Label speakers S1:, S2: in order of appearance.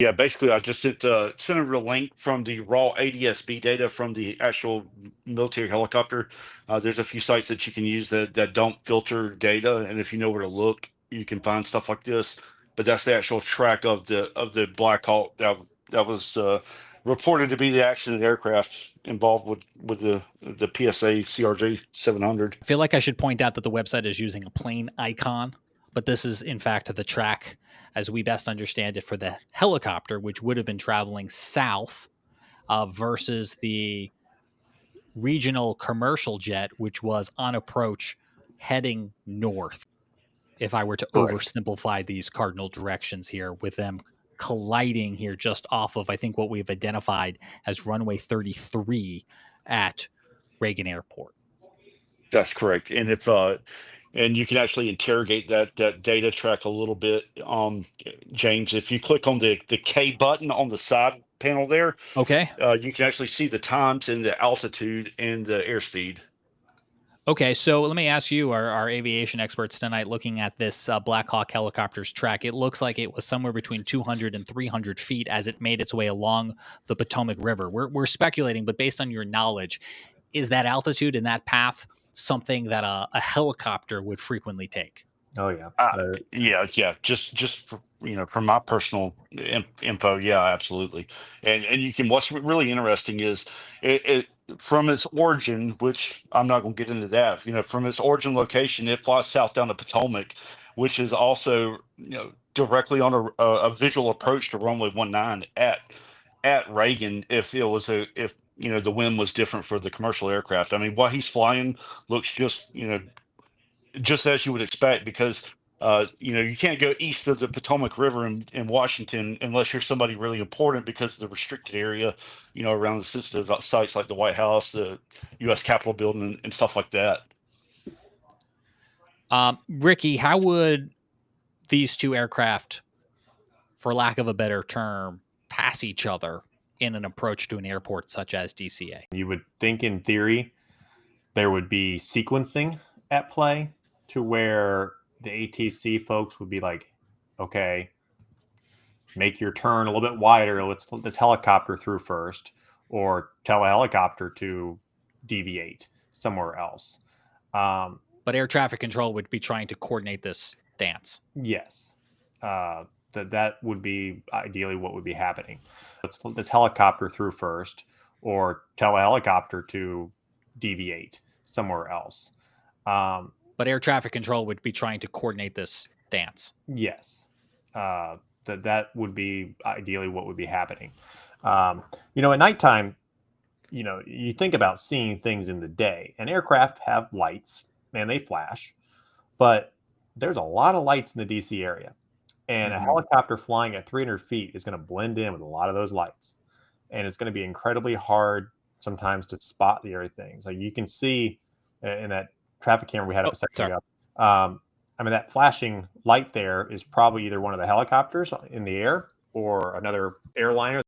S1: Yeah, basically, I just sent a real link from the raw ADS-B data from the actual military helicopter. There's a few sites that you can use that don't filter data, and if you know where to look, you can find stuff like this. But that's the actual track of the Black Hawk that was reported to be the accident aircraft involved with the PSA CRJ 700.
S2: I feel like I should point out that the website is using a plane icon, but this is in fact the track as we best understand it for the helicopter, which would have been traveling south versus the regional commercial jet, which was on approach heading north. If I were to
S1: Correct.
S2: oversimplify these cardinal directions here, with them colliding here just off of, I think, what we've identified as runway 33 at Reagan Airport.
S1: That's correct. And if and you can actually interrogate that data track a little bit, James. If you click on the K button on the side panel there,
S2: Okay.
S1: you can actually see the times and the altitude and the airspeed.
S2: Okay, so let me ask you, our aviation experts tonight, looking at this Black Hawk helicopter's track, it looks like it was somewhere between 200 and 300 feet as it made its way along the Potomac River. We're speculating, but based on your knowledge, is that altitude and that path something that a helicopter would frequently take?
S3: Oh yeah.
S1: Yeah. Just for, from my personal info, yeah, absolutely. And you can. What's really interesting is it from its origin, which I'm not going to get into that. From its origin location, it flies south down the Potomac, which is also directly on a visual approach to runway 19 at Reagan. If the wind was different for the commercial aircraft, I mean, what he's flying looks just as you would expect, because you can't go east of the Potomac River in Washington unless you're somebody really important, because of the restricted area, around the sensitive sites like the White House, the U.S. Capitol building, and stuff like that.
S2: Ricky, how would these two aircraft, for lack of a better term, pass each other in an approach to an airport such as DCA?
S3: You would think in theory there would be sequencing at play to where the ATC folks would be like, okay, make your turn a little bit wider. Let's let this helicopter through first, or tell a helicopter to deviate somewhere else.
S2: But air traffic control would be trying to coordinate this dance.
S3: Yes. That would be ideally what would be happening. Let's let this helicopter through first, or tell a helicopter to deviate somewhere else.
S2: But air traffic control would be trying to coordinate this dance.
S3: Yes. That would be ideally what would be happening. At nighttime, you think about seeing things in the day, and aircraft have lights and they flash, but there's a lot of lights in the DC area, and a helicopter flying at 300 feet is going to blend in with a lot of those lights, and it's going to be incredibly hard sometimes to spot the other things. Like you can see in that traffic camera we had up a second ago. That flashing light there is probably either one of the helicopters in the air or another airliner